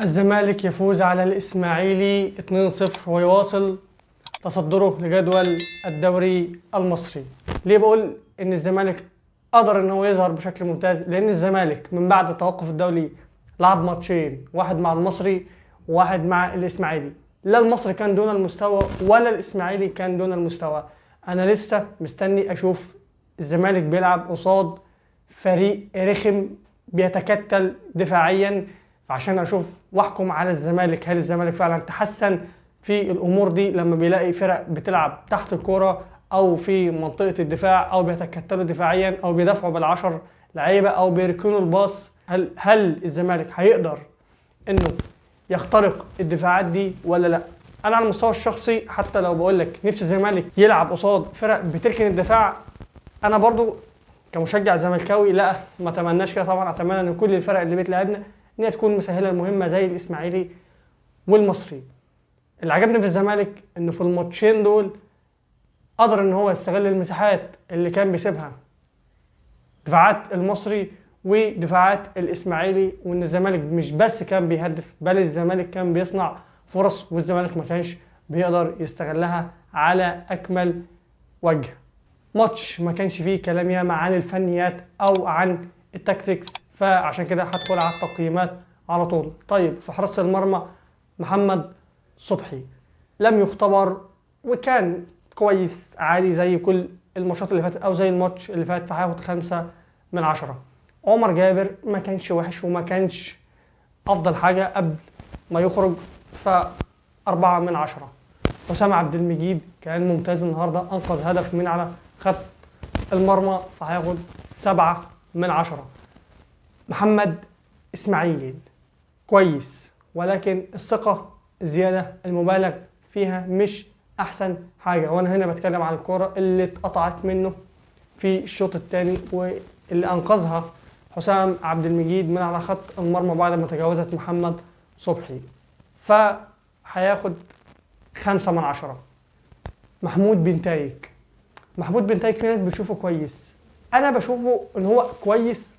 الزمالك يفوز على الإسماعيلي 2-0 ويواصل تصدره لجدول الدوري المصري. ليه بقول إن الزمالك قدر إن هو يظهر بشكل ممتاز؟ لأن الزمالك من بعد التوقف الدولي لعب ماتشين، واحد مع المصري وواحد مع الإسماعيلي. لا المصري كان دون المستوى ولا الإسماعيلي كان دون المستوى. أنا لسه مستني أشوف الزمالك بيلعب قصاد فريق رخم بيتكتل دفاعيا، فعشان اشوف واحكم على الزمالك هل الزمالك فعلا تحسن في الامور دي لما بيلاقي فرق بتلعب تحت الكوره او في منطقه الدفاع او بيتكتلوا دفاعيا او بيدافعوا بالعشر لعيبه او بيركنوا الباص. هل الزمالك هيقدر انه يخترق الدفاعات دي ولا لا؟ انا على المستوى الشخصي حتى لو بقول لك نفسي الزمالك يلعب قصاد فرق بتركن الدفاع، انا برضو كمشجع زملكاوي لا ما اتمناش كده طبعا. اتمنى ان كل الفرق اللي بتلعبنا ان هي تكون مسهله المهمه زي الاسماعيلي والمصري. اللي عجبني في الزمالك انه في الماتشين دول قدر ان هو يستغل المساحات اللي كان بيسيبها دفاعات المصري ودفاعات الاسماعيلي، وان الزمالك مش بس كان بيهدف بل الزمالك كان بيصنع فرص والزمالك ما كانش بيقدر يستغلها على اكمل وجه. ماتش ما كانش فيه كلام ياما عن الفنيات او عن التكتيكس، فعشان كده هدخل على التقييمات على طول. طيب في حراسة المرمى محمد صبحي لم يختبر وكان كويس عادي زي كل الماتشات اللي فاتت او زي الماتش اللي فات، فهياخد 5/10. عمر جابر ما كانش وحش وما كانش افضل حاجة قبل ما يخرج، ف4/10. حسام عبد المجيد كان ممتاز النهارده، انقذ هدف من على خط المرمى فهياخد 7/10. محمد اسماعيل كويس ولكن الثقة الزيادة المبالغ فيها مش أحسن حاجة، وأنا هنا بتكلم عن الكرة اللي اتقطعت منه في الشوط الثاني واللي أنقذها حسام عبد المجيد من على خط المرمى بعد ما تجاوزت محمد صبحي، فهياخد 5/10. محمود بنتايج في ناس بتشوفه كويس، أنا بشوفه إن هو كويس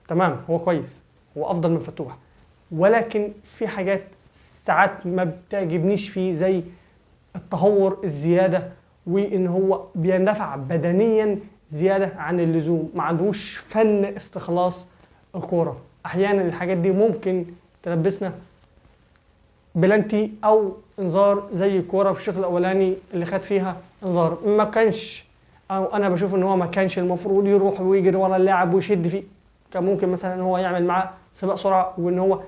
تمام، هو كويس، هو افضل من فتوح، ولكن في حاجات ساعات ما بتعجبنيش فيه زي التهور الزياده وان هو بيندفع بدنيا زياده عن اللزوم، ما عندوش فن استخلاص الكوره. احيانا الحاجات دي ممكن تلبسنا بلانتي او انذار زي الكوره في الشوط الاولاني اللي خد فيها انذار. ما كانش، او انا بشوف ان هو ما كانش المفروض يروح ويجري ورا اللاعب ويشد فيه، كان ممكن مثلا ان هو يعمل معاه سباق سرعه وان هو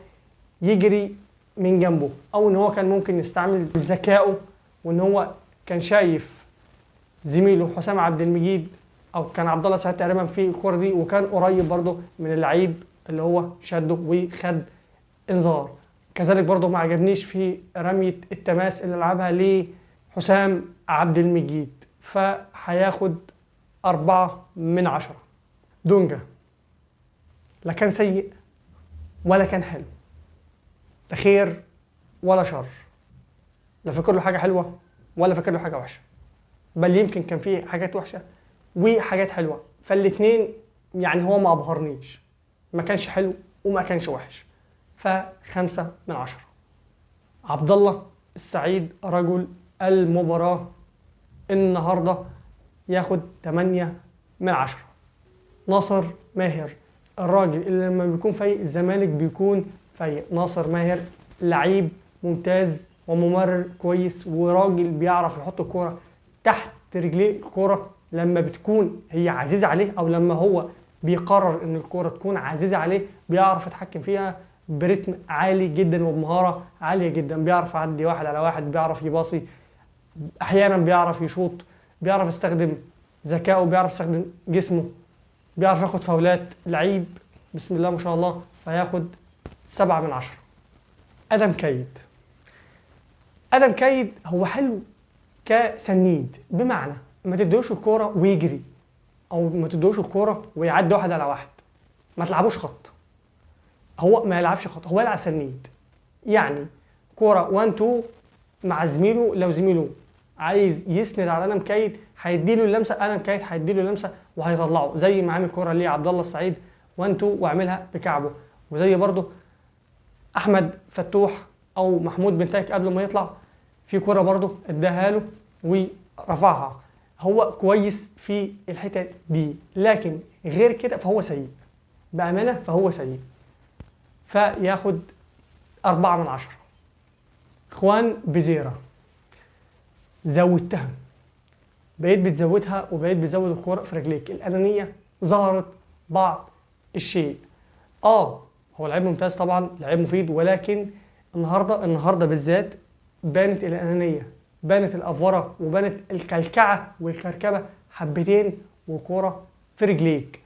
يجري من جنبه، او ان هو كان ممكن يستعمل ذكائه وان هو كان شايف زميله حسام عبد المجيد او كان عبد الله سعيد تقريبا في الكوره دي وكان قريب برضه من اللعيب اللي هو شده وخد انذار. كذلك برضه ما عجبنيش في رميه التماس اللي لعبها لحسام عبد المجيد، فهياخد 4/10. دونجا لا كان سيء ولا كان حلو، لا خير ولا شر، لا فاكر له حاجه حلوه ولا فاكر له حاجه وحشه، بل يمكن كان فيه حاجات وحشه وحاجات حلوه، فالاتنين يعني هو ما ابهرنيش، ما كانش حلو وما كانش وحش، ف5/10. عبد الله السعيد رجل المباراه النهارده ياخد 8/10. ناصر ماهر الراجل اللي لما بيكون فايق الزمالك بيكون فايق. ناصر ماهر لعيب ممتاز وممرر كويس وراجل بيعرف يحط الكوره تحت رجليه. الكوره لما بتكون هي عزيزه عليه او لما هو بيقرر ان الكوره تكون عزيزه عليه بيعرف يتحكم فيها برتم عالي جدا وبمهاره عاليه جدا، بيعرف يعدي واحد على واحد، بيعرف يباصي، احيانا بيعرف يشوط، بيعرف يستخدم ذكائه، بيعرف يستخدم جسمه، بيعرف ياخد فاولات. لعيب بسم الله ما شاء الله، فياخد 7/10. ادم كايد هو حلو كسنيد، بمعنى ما تديهوش الكوره ويجري او ما تديهوش الكوره ويعدي واحد على واحد، ما تلعبوش خط، هو ما يلعبش خط، هو يلعب سنيد. يعني كوره 1 2 مع زميله، لو زميله عايز يسند على ادم كايد هيديله اللمسه، ادم كايد هيديله اللمسه وهيطلعه، زي ما عامل كوره ليه عبد الله السعيد 1 2 واعملها بكعبه، وزي برضه احمد فتوح او محمود بن تايك قبل ما يطلع في كرة برضه اداها له ورفعها. هو كويس في الحتة دي، لكن غير كده فهو سيء، بأمانة فهو سيء، فياخد 4/10. خوان بيزيرا زودتها، بقيت بتزودها وبقيت بتزود الكرة في رجليك، الأنانية ظهرت بعض الشيء. هو لعيب ممتاز طبعا، لعيب مفيد، ولكن النهارده بالذات بانت الأنانية، بانت الأفورة، وبانت الكلكعة والكركبة حبتين، وكرة في رجليك.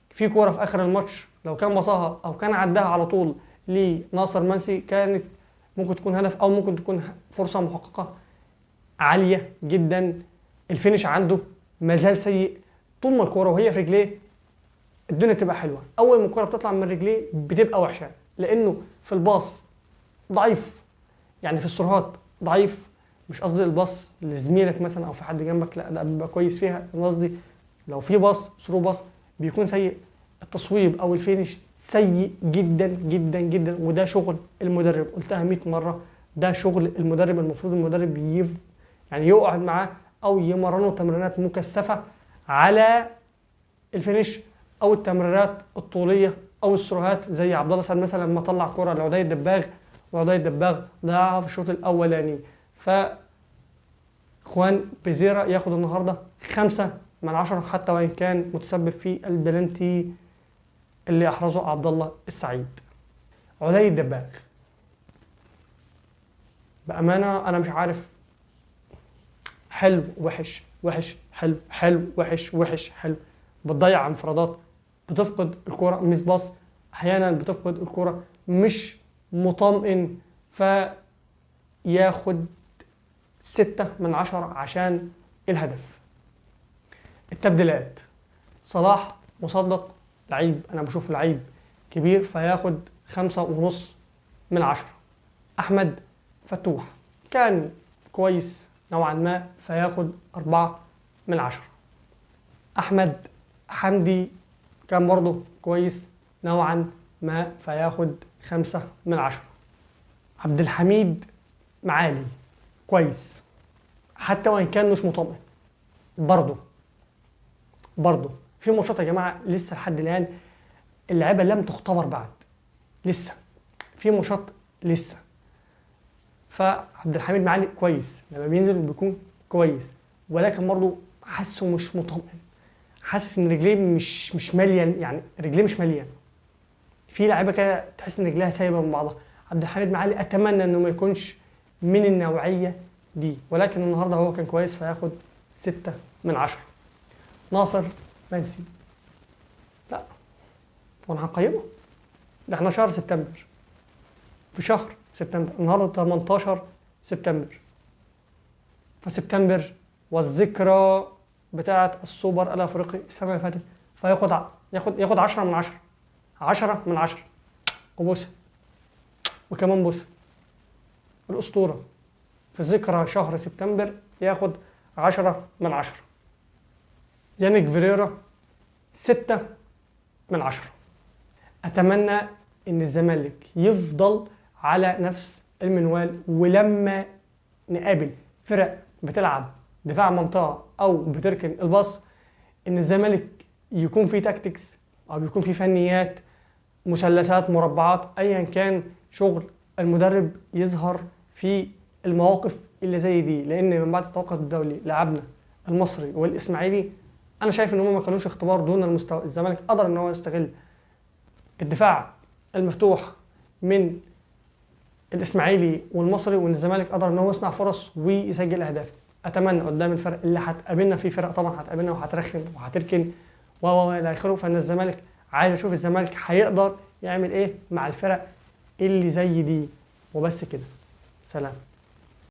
في كرة في آخر الماتش لو كان بصاها أو كان عداها على طول لناصر منسي كانت ممكن تكون هدف، أو ممكن تكون فرصة محققة عالية جدا. الفينش عنده مازال سيء، طول ما الكرة وهي في رجليه الدنيا بتبقى حلوة، أول ما الكرة بتطلع من رجليه بتبقى وحشة، لأنه في الباص ضعيف، يعني في السرعات ضعيف. مش قصدي الباص لزميلك مثلا او في حد جنبك، لا ده بيبقى كويس فيها، قصدي لو في باص ثرو باص بيكون سيء. التصويب او الفينش سيء جدا جدا جدا، وده شغل المدرب، قلتها 100 مره، ده شغل المدرب. المفروض المدرب يعني يقعد معاه او يمرنه تمرينات مكثفه على الفينش او التمريرات الطوليه او السروهات، زي عبد الله سعد مثلا لما طلع كره لعدي الدباغ، وعدي الدباغ ضيعها في الشوط الاولاني. ف خوان بيزيرا ياخد النهارده 5/10، حتى وان كان متسبب في البلنتي اللي احرزه عبد الله السعيد. عدي الدباغ بامانه انا مش عارف، حلو وحش، وحش حلو، حلو وحش، وحش حلو. بتضيع انفرادات، بتفقد الكرة ميس باص، احيانا بتفقد الكرة، مش مطمئن، فياخد 6/10 عشان الهدف. التبديلات، صلاح مصدق لعيب، انا بشوف لعيب كبير، فياخد 5.5/10. احمد فتوح كان كويس نوعا ما، فياخد 4/10. احمد حمدي كان برضه كويس نوعا ما، فياخد 5/10. عبد الحميد معالي كويس حتى وان كان مش مطمئن، برضه في ماتشات يا جماعه لسه لحد الان اللعيبه لم تختبر بعد، لسه في ماتشات لسه. فعبد الحميد معالي كويس لما بينزل بيكون كويس، ولكن برضه حاسه مش مطمئن، حاسس ان رجليه مش ماليه، يعني رجليه مش ماليه، في لعيبه كده تحس ان رجليها سايبه من بعضها. عبد الحميد معالي اتمنى انه ما يكونش من النوعيه دي، ولكن النهارده هو كان كويس فياخد 6/10. ناصر منسي لا، وانا هنقيمه؟ ده احنا شهر سبتمبر، في شهر سبتمبر، النهارده 18 سبتمبر، فسبتمبر والذكرى بتاعه السوبر الافريقي السنه اللي فاتت، فياخد 10/10، 10/10، وبوسه، وكمان بوسه. الاسطوره في ذكرى شهر سبتمبر ياخد 10/10. يانيك فيريرا 6/10. اتمنى ان الزمالك يفضل على نفس المنوال، ولما نقابل فرق بتلعب دفاع منطقه او بتركن الباص، ان الزمالك يكون في تاكتكس او يكون في فنيات، مثلثات، مربعات، ايا كان شغل المدرب يظهر في المواقف اللي زي دي. لان من بعد التوقف الدولي لعبنا المصري والاسماعيلي، انا شايف ان هم ما كانوش اختبار دون المستوى. الزمالك قدر ان هو يستغل الدفاع المفتوح من الاسماعيلي والمصري، وان الزمالك قدر ان هو يصنع فرص ويسجل اهداف. اتمنى قدام الفرق اللي هتقابلنا، في فرق طبعا هتقابلنا وهترخم وهتركن الى اخره، فان الزمالك عايز اشوف الزمالك هيقدر يعمل ايه مع الفرق اللي زي دي. وبس كده، سلام.